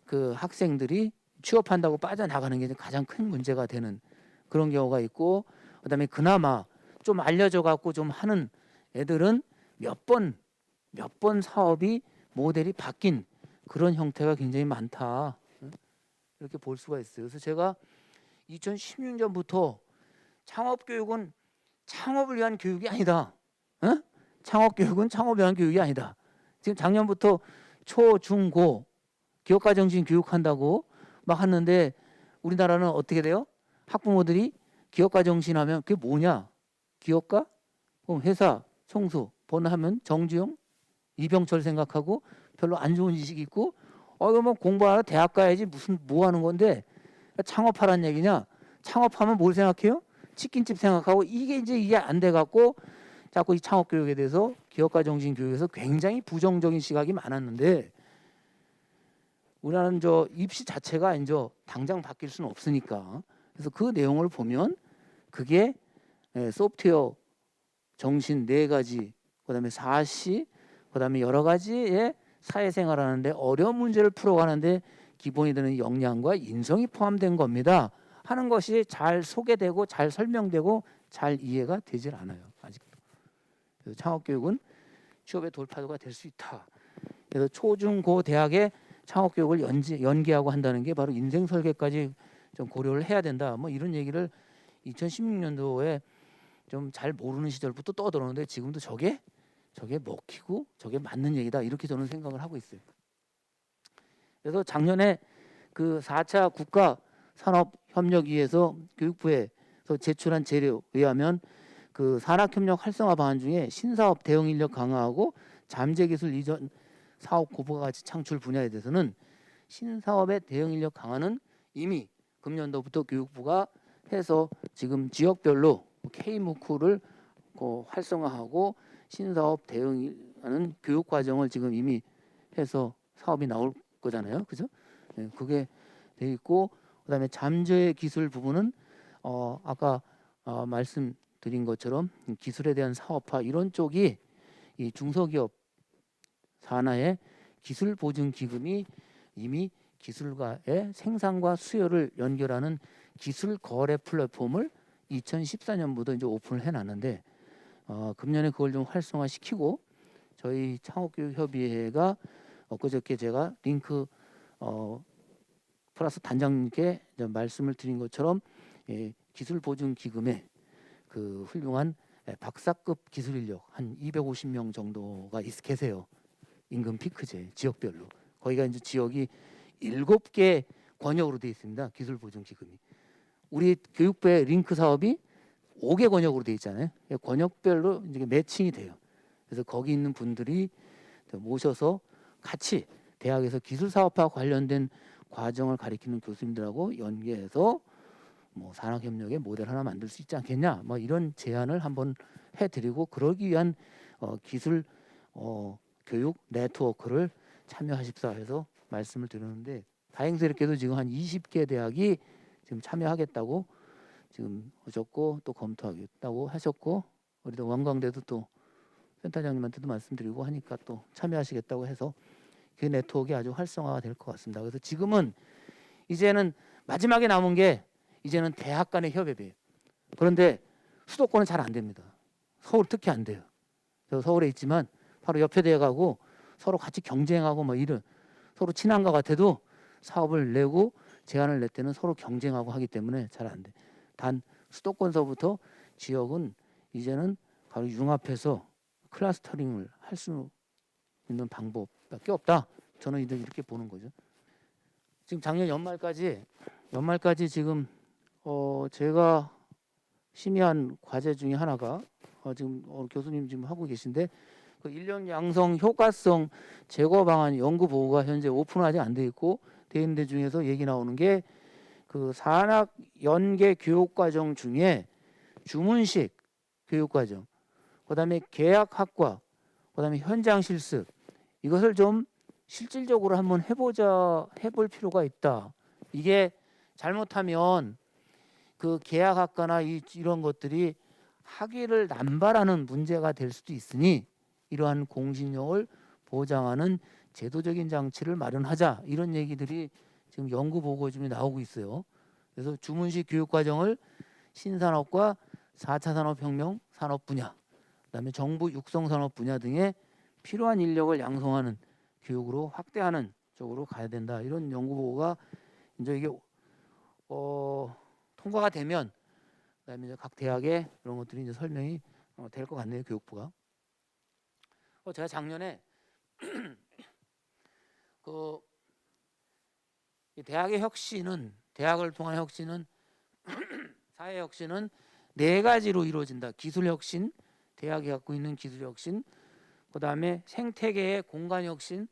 S1: 그 학생들이 취업한다고 빠져나가는 게 가장 큰 문제가 되는 그런 경우가 있고 그다음에 그나마 좀 알려져 갖고 좀 하는 애들은 몇 번 사업이 모델이 바뀐 그런 형태가 굉장히 많다. 이렇게 볼 수가 있어요. 그래서 제가 2016년부터 창업 교육은 창업을 위한 교육이 아니다. 창업 교육은 창업을 위한 교육이 아니다. 지금 작년부터 초, 중, 고 기업가 정신 교육한다고 막 하는데 우리나라는 어떻게 돼요? 학부모들이 기업가 정신 하면 그게 뭐냐? 기업가? 그럼 회사, 청소, 번하면 정주영, 이병철 생각하고 별로 안 좋은 지식이 있고 이거 뭐 공부하러 대학 가야지 무슨 뭐 하는 건데 창업하라는 얘기냐? 창업하면 뭘 생각해요? 치킨집 생각하고 이게 안 돼 갖고 자꾸 이 창업 교육에 대해서 기업가 정신 교육에서 굉장히 부정적인 시각이 많았는데 우리나라는 저 입시 자체가 이제 당장 바뀔 수는 없으니까 그래서 그 내용을 보면 그게 소프트웨어 정신 4가지 그다음에 4C 그다음에 여러 가지의 사회생활하는데 어려운 문제를 풀어가는데 기본이 되는 역량과 인성이 포함된 겁니다 하는 것이 잘 소개되고 잘 설명되고 잘 이해가 되질 않아요 아직도. 그래서 창업교육은 취업의 돌파구가 될 수 있다. 그래서 초중고 대학에 창업교육을 연계하고 한다는 게 바로 인생 설계까지 좀 고려를 해야 된다. 뭐 이런 얘기를 2016년도에 좀 잘 모르는 시절부터 떠들었는데 지금도 저게 먹히고 저게 맞는 얘기다 이렇게 저는 생각을 하고 있어요. 그래서 작년에 그 4차 국가 산업협력위에서 교육부에서 제출한 재료에 의하면 그 산학협력 활성화 방안 중에 신사업 대응 인력 강화하고 잠재기술 이전 사업 고부가 가치 창출 분야에 대해서는 신사업의 대응 인력 강화는 이미 금년도부터 교육부가 해서 지금 지역별로 K무크를 활성화하고 신사업 대응하는 교육 과정을 지금 이미 해서 사업이 나올 거잖아요, 그죠? 네, 그게 돼 있고 그다음에 잠재 기술 부분은 아까 말씀드린 것처럼 기술에 대한 사업화 이런 쪽이 이 중소기업 산하의 기술 보증 기금이 이미 기술가의 생산과 수요를 연결하는 기술 거래 플랫폼을 2014년부터 이제 오픈을 해놨는데 금년에 그걸 좀 활성화시키고 저희 창업교육협의회가 엊그저께 제가 링크 플러스 단장님께 말씀을 드린 것처럼 기술 보증 기금에 그 훌륭한 박사급 기술 인력 한 250명 정도가 계세요. 임금 피크제 지역별로 거기가 이제 지역이 7개 권역으로 되어 있습니다. 기술 보증 기금이 우리 교육부의 링크 사업이 5개 권역으로 되어 있잖아요. 권역별로 이제 매칭이 돼요. 그래서 거기 있는 분들이 모셔서 같이 대학에서 기술 사업화 관련된 과정을 가리키는 교수님들하고 연계해서 뭐 산학협력의 모델 하나 만들 수 있지 않겠냐, 뭐 이런 제안을 한번 해드리고 그러기 위한 기술 교육 네트워크를 참여하십사 해서 말씀을 드렸는데 다행스럽게도 지금 한 20개 대학이 지금 참여하겠다고 지금 하셨고 또 검토하겠다고 하셨고 우리 또 원광대도 또 센터장님한테도 말씀드리고 하니까 또 참여하시겠다고 해서 그 네트워크가 아주 활성화가 될 것 같습니다. 그래서 지금은 이제는 마지막에 남은 게 이제는 대학 간의 협업이에요. 그런데 수도권은 잘 안 됩니다. 서울 특히 안 돼요. 저 서울에 있지만 바로 옆에 대학하고 서로 같이 경쟁하고 뭐 이런 서로 친한 것 같아도 사업을 내고 제안을 낼 때는 서로 경쟁하고 하기 때문에 잘 안 돼. 단 수도권서부터 지역은 이제는 바로 융합해서 클러스터링을 할 수 있는 방법밖에 없다. 저는 이렇게 보는 거죠. 지금 작년 연말까지 지금 제가 심의한 과제 중에 하나가 지금 교수님 지금 하고 계신데 그 1년 양성 효과성 제거 방안 연구 보고가 현재 오픈하지 안 돼 있고 돼 있는 데 중에서 얘기 나오는 게 그 산학 연계 교육 과정 중에 주문식 교육 과정, 그다음에 계약 학과, 그다음에 현장 실습 이것을 좀 실질적으로 한번 해볼 필요가 있다. 이게 잘못하면 그 계약 학과나 이런 것들이 학위를 남발하는 문제가 될 수도 있으니 이러한 공신력을 보장하는 제도적인 장치를 마련하자 이런 얘기들이 지금 연구 보고 중에 나오고 있어요. 그래서 주문식 교육 과정을 신산업과 4차 산업혁명 산업 분야, 그다음에 정부 육성 산업 분야 등에 필요한 인력을 양성하는 교육으로 확대하는 쪽으로 가야 된다. 이런 연구 보고가 이제 이게 통과가 되면 그다음에 이제 각 대학에 이런 것들이 이제 설명이 될 것 같네요. 교육부가. 제가 작년에 그 대학의 혁신은 대학을 통한 혁신은 사회 혁신은 네 가지로 이루어진다. 기술 혁신, 대학이 갖고 있는 기술 혁신, 그다음에 생태계의 공간 혁신,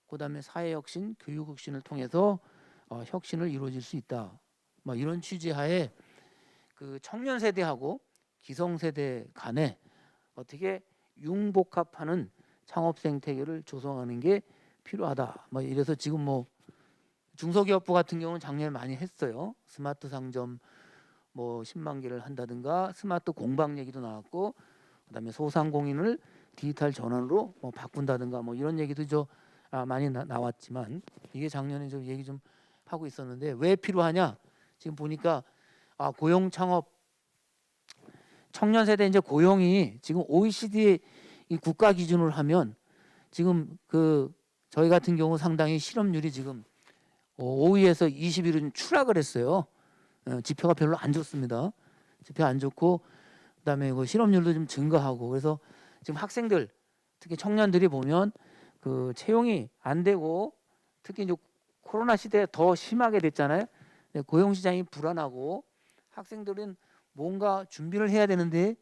S1: 그다음에 사회 혁신, 교육 혁신을 통해서 혁신을 이루어질 수 있다. 뭐 이런 취지하에 그 청년 세대하고 기성 세대 간에 어떻게 융복합하는 창업 생태계를 조성하는 게 필요하다. 뭐 이래서 지금 뭐 중소기업부 같은 경우는 작년에 많이 했어요. 스마트 상점 뭐 10만 개를 한다든가 스마트 공방 얘기도 나왔고 그다음에 소상공인을 디지털 전환으로 뭐 바꾼다든가 뭐 이런 얘기도 많이 나왔지만 이게 작년에 좀 얘기 좀 하고 있었는데 왜 필요하냐? 지금 보니까 고용 창업 청년 세대 이제 고용이 지금 OECD 이 국가 기준으로 하면 지금 그 저희 같은 경우 상당히 실업률이 지금 5위에서 20위로 추락을 했어요. 지표가 별로 안 좋습니다. 지표 안 좋고 그다음에 그 실업률도 좀 증가하고 그래서 지금 학생들 특히 청년들이 보면 그 채용이 안 되고 특히 이제 코로나 시대에 더 심하게 됐잖아요. 고용 시장이 불안하고 학생들은 뭔가 준비를 해야 되는데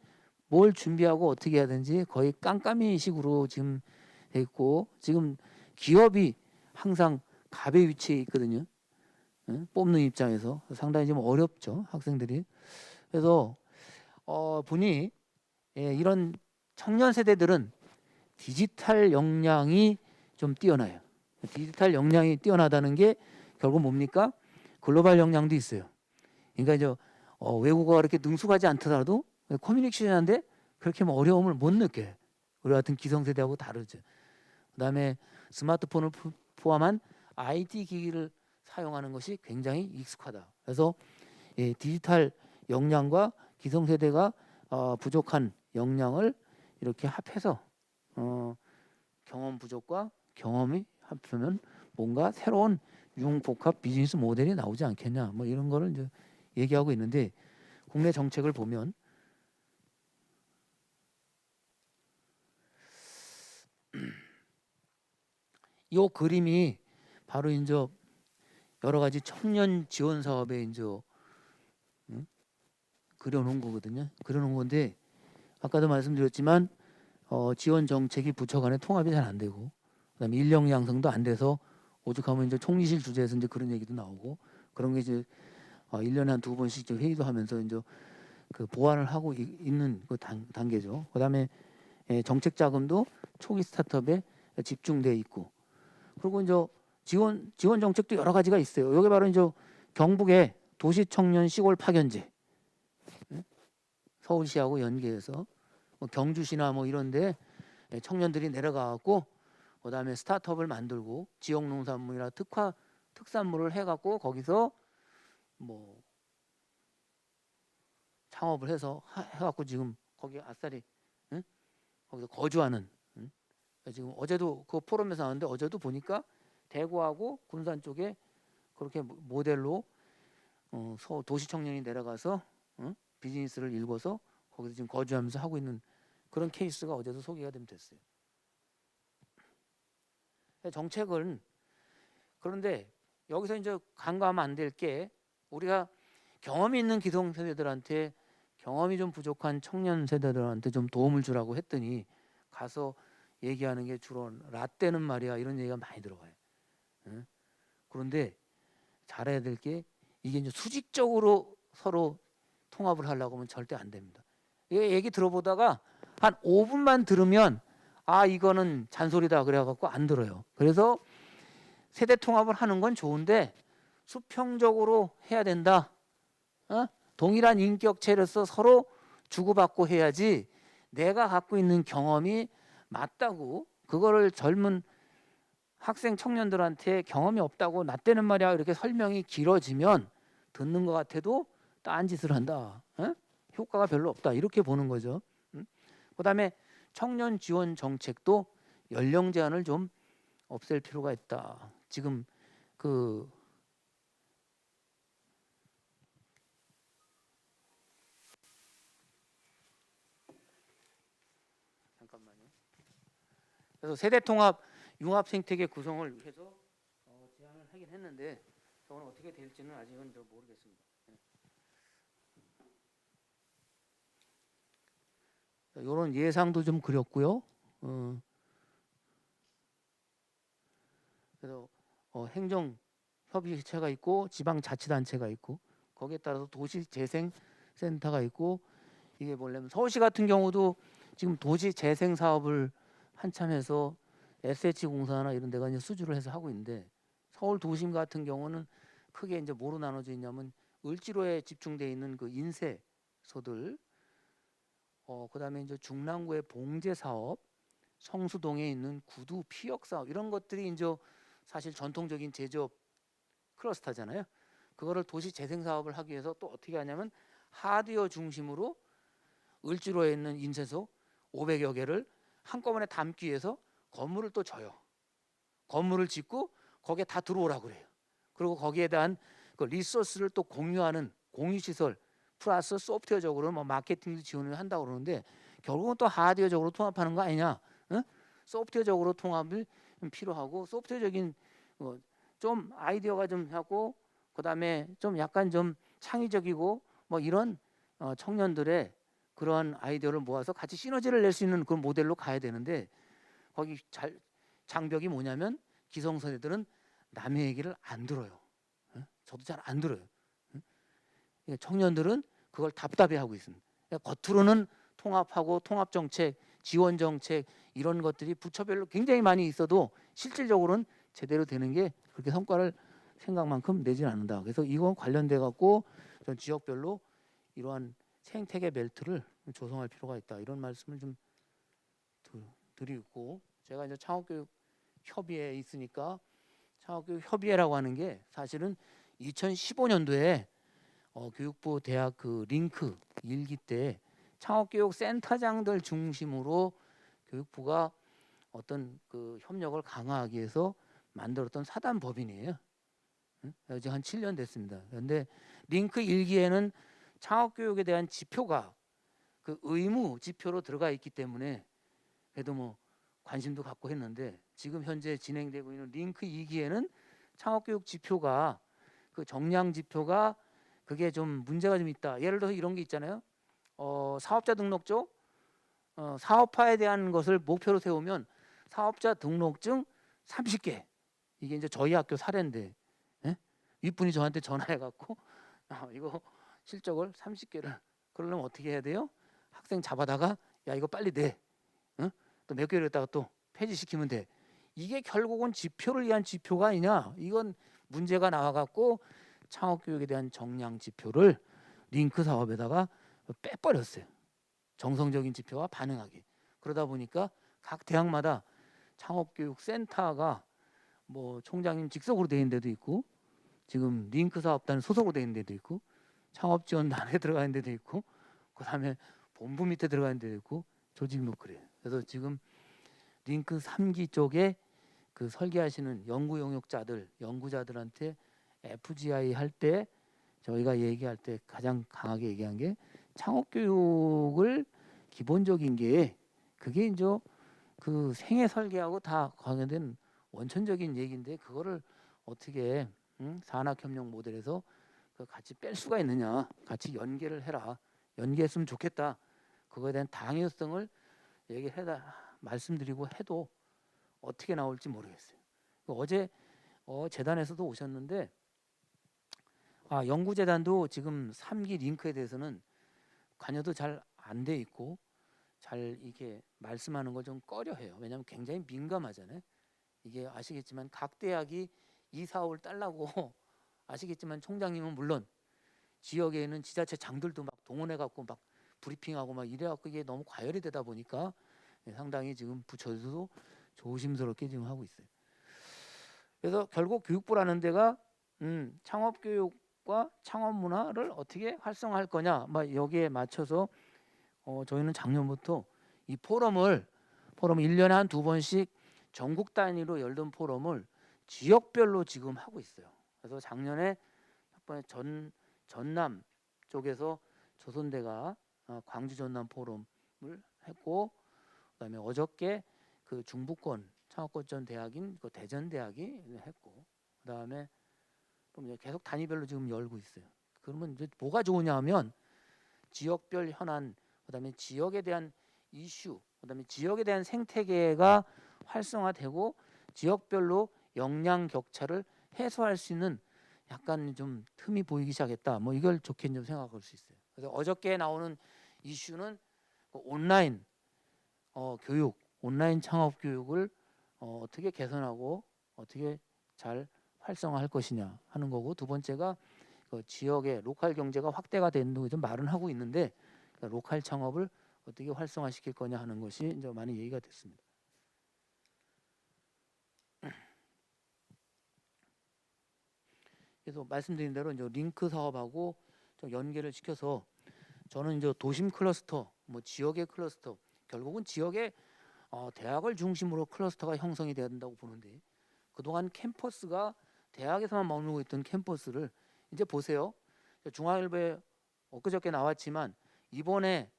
S1: 뭘 준비하고 어떻게 해야 되는지 거의 깜깜이식으로 지금 돼 있고, 지금 기업이 항상 갑의 위치에 있거든요. 뽑는 입장에서 상당히 좀 어렵죠, 학생들이. 그래서 보니 이런 청년 세대들은 디지털 역량이 좀 뛰어나요. 디지털 역량이 뛰어나다는 게 결국 뭡니까? 글로벌 역량도 있어요. 그러니까 이제 외국어가 그렇게 능숙하지 않더라도 커뮤니케이션인데 그렇게 뭐 어려움을 못 느껴요. 우리 같은 기성세대하고 다르죠. 그다음에 스마트폰을 포함한 IT 기기를 사용하는 것이 굉장히 익숙하다. 그래서 디지털 역량과 기성세대가 부족한 역량을 이렇게 합해서 경험 부족과 경험이 합하면 뭔가 새로운 융복합 비즈니스 모델이 나오지 않겠냐, 뭐 이런 거를 이제 얘기하고 있는데, 국내 정책을 보면 이 그림이 바로 이제 여러 가지 청년 지원 사업에 이제 그려놓은 거거든요. 그려놓은 건데, 아까도 말씀드렸지만 지원 정책이 부처 간에 통합이 잘 안 되고, 그다음에 인력 양성도 안 돼서 오죽하면 이제 총리실 주재에서 이제 그런 얘기도 나오고, 그런 게 이제 1년에 한 2번씩 회의도 하면서 이제 그 보완을 하고 있는 그 단계죠. 그다음에 정책 자금도 초기 스타트업에 집중돼 있고, 그리고 이제 지원 정책도 여러 가지가 있어요. 여기 바로 이제 경북의 도시 청년 시골 파견제, 서울시하고 연계해서 뭐 경주시나 뭐 이런데 청년들이 내려가갖고 그다음에 스타트업을 만들고 지역 농산물이나 특산물을 해갖고 거기서 뭐 창업을 해서 해갖고 지금 거기 아싸리 거기서 거주하는. 지금 어제도 그 포럼에서 나왔는데, 어제도 보니까 대구하고 군산 쪽에 그렇게 모델로 도시 청년이 내려가서 비즈니스를 일궈서 거기서 지금 거주하면서 하고 있는 그런 케이스가 어제도 소개가 좀 됐어요. 정책은, 그런데 여기서 이제 간과하면 안 될 게, 우리가 경험이 있는 기성세대들한테, 경험이 좀 부족한 청년 세대들한테 좀 도움을 주라고 했더니 가서 얘기하는 게 주로 라떼는 말이야 이런 얘기가 많이 들어가요. 그런데 잘해야 될 게, 이게 이제 수직적으로 서로 통합을 하려고 하면 절대 안 됩니다. 이 얘기 들어보다가 한 5분만 들으면 이거는 잔소리다 그래갖고 안 들어요. 그래서 세대 통합을 하는 건 좋은데 수평적으로 해야 된다. 동일한 인격체로서 서로 주고받고 해야지, 내가 갖고 있는 경험이 맞다고 그거를 젊은 학생 청년들한테 경험이 없다고 낫대는 말이야 이렇게 설명이 길어지면 듣는 것 같아도 딴짓을 한다. 효과가 별로 없다, 이렇게 보는 거죠. 그다음에 청년 지원 정책도 연령 제한을 좀 없앨 필요가 있다. 지금 잠깐만요. 그래서 세대 통합 융합 생태계 구성을 해서 제안을 하긴 했는데, 저건 어떻게 될지는 아직은 모르겠습니다. 이런 예상도 좀 그렸고요. 그래서 행정 협의체가 있고 지방자치단체가 있고, 거기에 따라서 도시재생센터가 있고, 이게 뭐냐면 서울시 같은 경우도 지금 도시재생 사업을 한참 해서 SH공사나 이런 데가 이제 수주를 해서 하고 있는데, 서울 도심 같은 경우는 크게 이제 뭐로 나눠져 있냐면 을지로에 집중돼 있는 그 인쇄소들, 그다음에 이제 중랑구의 봉제 사업, 성수동에 있는 구두 피역 사업, 이런 것들이 이제 사실 전통적인 제조업 클러스터잖아요. 그거를 도시 재생 사업을 하기 위해서 또 어떻게 하냐면 하드웨어 중심으로 을지로에 있는 인쇄소 500여 개를 한꺼번에 담기 위해서 건물을 또 줘요. 건물을 짓고 거기에 다 들어오라고 그래요. 그리고 거기에 대한 그 리소스를 또 공유하는 공유시설 플러스 소프트웨어적으로 뭐 마케팅도 지원을 한다고 그러는데, 결국은 또 하드웨어적으로 통합하는 거 아니냐? 소프트웨어적으로 통합이 필요하고, 소프트웨어적인 좀 아이디어가 좀 하고, 그다음에 좀 약간 좀 창의적이고 뭐 이런 청년들의 그러한 아이디어를 모아서 같이 시너지를 낼 수 있는 그런 모델로 가야 되는데 거기 장벽이 뭐냐면 기성세대들은 남의 얘기를 안 들어요. 저도 잘 안 들어요. 청년들은 그걸 답답해하고 있습니다. 겉으로는 통합하고 통합정책, 지원정책 이런 것들이 부처별로 굉장히 많이 있어도 실질적으로는 제대로 되는 게 그렇게 성과를 생각만큼 내지는 않는다. 그래서 이건 관련돼 갖고 전 지역별로 이러한 생태계 벨트를 조성할 필요가 있다. 이런 말씀을 좀 드리고 제가 이제 창업교육 협의회에 있으니까 창업교육 협의회라고 하는 게 사실은 2015년도에 교육부 대학 그 링크 일기 때 창업교육 센터장들 중심으로 교육부가 어떤 그 협력을 강화하기 위해서 만들었던 사단 법인이에요. 아직 한 7년 됐습니다. 그런데 링크 일기에는 창업교육에 대한 지표가 그 의무 지표로 들어가 있기 때문에 그래도 뭐 관심도 갖고 했는데 지금 현재 진행되고 있는 링크 2기에는 창업교육 지표가 그 정량 지표가 그게 좀 문제가 좀 있다. 예를 들어서 이런 게 있잖아요. 사업자 등록조 사업화에 대한 것을 목표로 세우면 사업자 등록증 30개 이게 이제 저희 학교 사례인데 예? 윗분이 저한테 전화해 갖고 이거 실적을 30개를 그러려면 어떻게 해야 돼요? 학생 잡아다가 야 이거 빨리 내. 또 몇 개월 있다가 또 폐지시키면 돼. 이게 결국은 지표를 위한 지표가 아니냐. 이건 문제가 나와갖고 창업교육에 대한 정량 지표를 링크 사업에다가 빼버렸어요. 정성적인 지표와 반응하기. 그러다 보니까 각 대학마다 창업교육센터가 뭐 총장님 직속으로 돼 있는 데도 있고 지금 링크 사업단 소속으로 돼 있는 데도 있고 창업지원단에 들어가 있는 데도 있고 그다음에 본부 밑에 들어가 있는 데도 있고 조직 뭐 그래요. 그래서 지금 링크 3기 쪽에 그 설계하시는 연구 용역자들, 연구자들한테 FGI 할 때 저희가 얘기할 때 가장 강하게 얘기한 게 창업 교육을 기본적인 게 그게 이제 그 생애 설계하고 다 관련된 원천적인 얘기인데 그거를 어떻게 산학협력 모델에서 그 같이 뺄 수가 있느냐, 같이 연계를 해라, 연계했으면 좋겠다. 그거에 대한 당위성을 얘기해다 말씀드리고 해도 어떻게 나올지 모르겠어요. 어제 재단에서도 오셨는데 연구재단도 지금 3기 링크에 대해서는 관여도 잘 안 돼 있고 잘 이게 말씀하는 걸 좀 꺼려해요. 왜냐하면 굉장히 민감하잖아요. 이게 아시겠지만 각 대학이 이 사업을 딸라고 아시겠지만 총장님은 물론 지역에 있는 지자체 장들도 막 동원해 갖고 막 브리핑하고 막 이래 갖고 이게 너무 과열이 되다 보니까 상당히 지금 부처에서도 조심스럽게 지금 하고 있어요. 그래서 결국 교육부라는 데가 창업 교육과 창업 문화를 어떻게 활성화할 거냐, 막 여기에 맞춰서 저희는 작년부터 이 포럼을 1년에 한 2번씩 전국 단위로 열던 포럼을 지역별로 지금 하고 있어요. 그래서 작년에 전남 쪽에서 조선대가 광주 전남 포럼을 했고 그다음에 어저께 그 중부권 창업거점 대학인 그 대전 대학이 했고 그다음에 그럼 이제 계속 단위별로 지금 열고 있어요. 그러면 이제 뭐가 좋으냐면 지역별 현안 그다음에 지역에 대한 이슈 그다음에 지역에 대한 생태계가 활성화되고 지역별로 역량 격차를 해소할 수 있는 약간 좀 틈이 보이기 시작했다. 뭐 이걸 좋게 좀 생각할 수 있어요. 그래서 어저께 나오는 이슈는 그 온라인 교육, 온라인 창업 교육을 어떻게 개선하고 어떻게 잘 활성화할 것이냐 하는 거고 두 번째가 그 지역의 로컬 경제가 확대가 된다고 좀 말은 하고 있는데 그러니까 로컬 창업을 어떻게 활성화시킬 거냐 하는 것이 이제 많이 얘기가 됐습니다. 그래서 말씀드린 대로 이제 링크 사업하고 좀 연계를 시켜서 저는 이제 도심 클러스터, 뭐 지역의 클러스터, 결국은 지역의 대학을 중심으로 클러스터가 형성이 돼야 된다고 보는데 그동안 캠퍼스가 대학에서만 머물고 있던 캠퍼스를 이제 보세요. 중앙일보에 엊그저께 나왔지만 이번에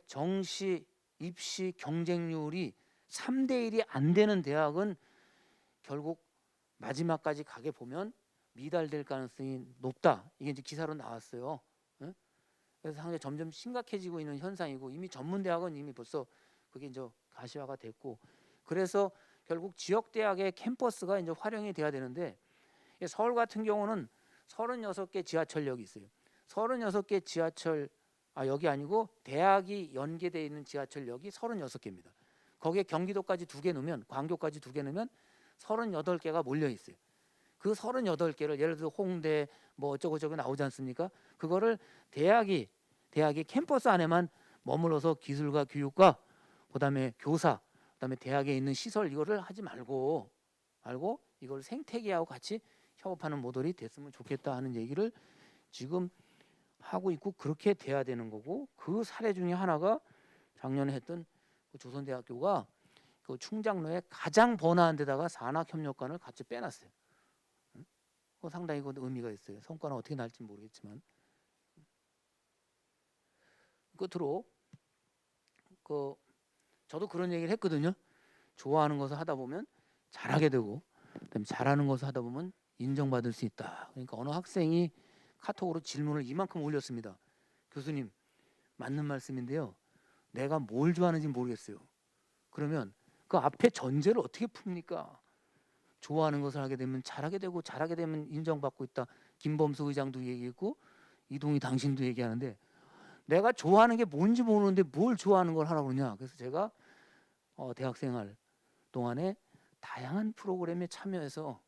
S1: 정시 입시 경쟁률이 3대 1이 안 되는 대학은 결국 마지막까지 가게 보면 미달될 가능성이 높다. 이게 이제 기사로 나왔어요. 그래서 상당히 점점 심각해지고 있는 현상이고, 이미 전문 대학은 이미 벌써 그게 이제 가시화가 됐고, 그래서 결국 지역 대학의 캠퍼스가 이제 활용이 돼야 되는데, 서울 같은 경우는 36개 지하철역이 있어요. 36개 지하철, 여기 아니고 대학이 연계되어 있는 지하철역이 36개입니다. 거기에 경기도까지 2개 넣으면, 광교까지 2개 넣으면 38개가 몰려 있어요. 그 38개를 예를 들어 홍대 뭐 어쩌고 저쩌고 나오지 않습니까? 그거를 대학이 캠퍼스 안에만 머물러서 기술과 교육과 그다음에 교사, 그다음에 대학에 있는 시설 이거를 하지 말고 이걸 생태계하고 같이 협업하는 모델이 됐으면 좋겠다 하는 얘기를 지금 하고 있고, 그렇게 돼야 되는 거고, 그 사례 중에 하나가 작년에 했던 그 조선대학교가 그 충장로에 가장 번화한 데다가 산학협력관을 같이 빼놨어요. 상당히 그 의미가 있어요. 성과는 어떻게 날지 모르겠지만. 끝으로 저도 그런 얘기를 했거든요. 좋아하는 것을 하다 보면 잘하게 되고, 그다음에 잘하는 것을 하다 보면 인정받을 수 있다. 그러니까 어느 학생이 카톡으로 질문을 이만큼 올렸습니다. 교수님, 맞는 말씀인데요, 내가 뭘 좋아하는지 모르겠어요. 그러면 그 앞에 전제를 어떻게 풉니까? 좋아하는 것을 하게 되면 잘하게 되고, 잘하게 되면 인정받고 있다. 김범수 의장도 얘기했고 이동희 당신도 얘기하는데, 내가 좋아하는 게 뭔지 모르는데 뭘 좋아하는 걸 하라고 그러냐. 그래서 제가 대학생활 동안에 다양한 프로그램에 참여해서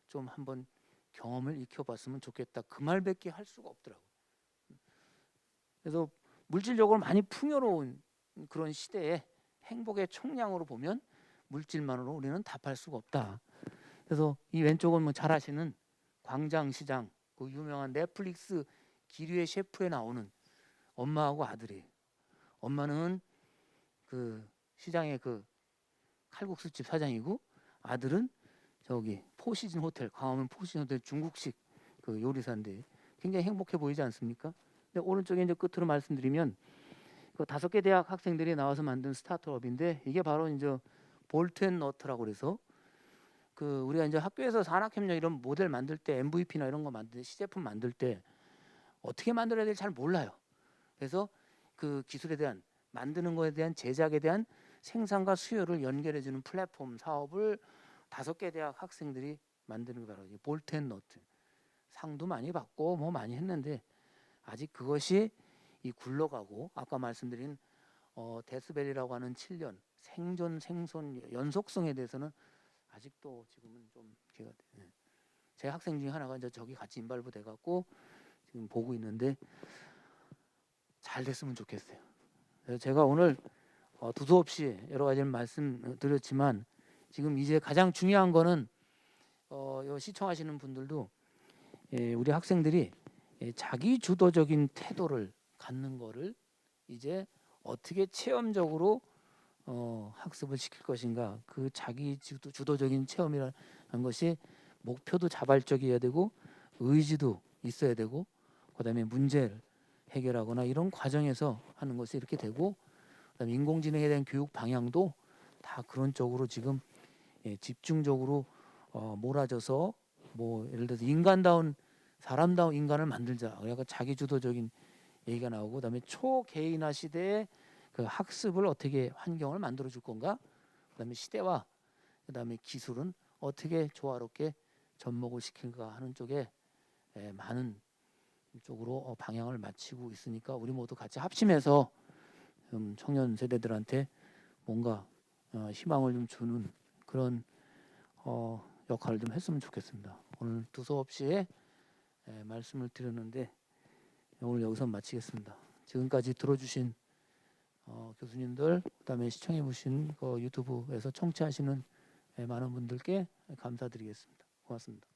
S1: 좀 한번 경험을 익혀봤으면 좋겠다. 그 말밖에 할 수가 없더라고요. 그래서 물질적으로 많이 풍요로운 그런 시대에 행복의 총량으로 보면 물질만으로 우리는 답할 수가 없다. 그래서 이 왼쪽은 뭐 잘 아시는 광장시장, 그 유명한 넷플릭스 기류의 셰프에 나오는 엄마하고 아들이에요. 엄마는 그 시장의 그 칼국수집 사장이고, 아들은 저기 포시즌 호텔, 광화문 포시즌 호텔 중국식 그 요리사인데 굉장히 행복해 보이지 않습니까? 근데 오른쪽에 이제 끝으로 말씀드리면, 그 5개 대학 학생들이 나와서 만든 스타트업인데, 이게 바로 이제 볼트앤너트라고 그래서, 그 우리가 이제 학교에서 산학협력 이런 모델 만들 때, MVP나 이런 거 만들 때, 시제품 만들 때 어떻게 만들어야 될지 잘 몰라요. 그래서 그 기술에 대한, 만드는 거에 대한, 제작에 대한 생산과 수요를 연결해 주는 플랫폼 사업을 5개 대학 학생들이 만드는 게 바로 볼트앤너트. 상도 많이 받고 뭐 많이 했는데, 아직 그것이 이 굴러가고, 아까 말씀드린 데스벨이라고 하는 7년 생존 생존 연속성에 대해서는 아직도 지금은 좀 제 학생 중에 하나가 이제 저기 같이 인발부 돼 갖고 지금 보고 있는데, 잘 됐으면 좋겠어요. 그래서 제가 오늘 두서없이 여러 가지를 말씀드렸지만, 지금 이제 가장 중요한 거는 시청하시는 분들도 우리 학생들이 자기 주도적인 태도를 갖는 거를 이제 어떻게 체험적으로 학습을 시킬 것인가, 그 자기 주도적인 체험이라는 것이 목표도 자발적이어야 되고 의지도 있어야 되고, 그다음에 문제를 해결하거나 이런 과정에서 하는 것이 이렇게 되고, 그다음에 인공지능에 대한 교육 방향도 다 그런 쪽으로 지금 집중적으로 몰아져서, 뭐 예를 들어서 인간다운 사람다운 인간을 만들자, 그러니까 자기주도적인 얘기가 나오고, 그다음에 초개인화 시대에 그 학습을 어떻게 환경을 만들어 줄 건가, 그다음에 시대와 그다음에 기술은 어떻게 조화롭게 접목을 시킬까 하는 쪽에 많은 쪽으로 방향을 맞추고 있으니까, 우리 모두 같이 합심해서 청년 세대들한테 뭔가 희망을 좀 주는 그런 역할을 좀 했으면 좋겠습니다. 오늘 두서없이 말씀을 드렸는데, 오늘 여기서 마치겠습니다. 지금까지 들어주신 교수님들, 그다음에 시청해 보신 유튜브에서 청취하시는 많은 분들께 감사드리겠습니다. 고맙습니다.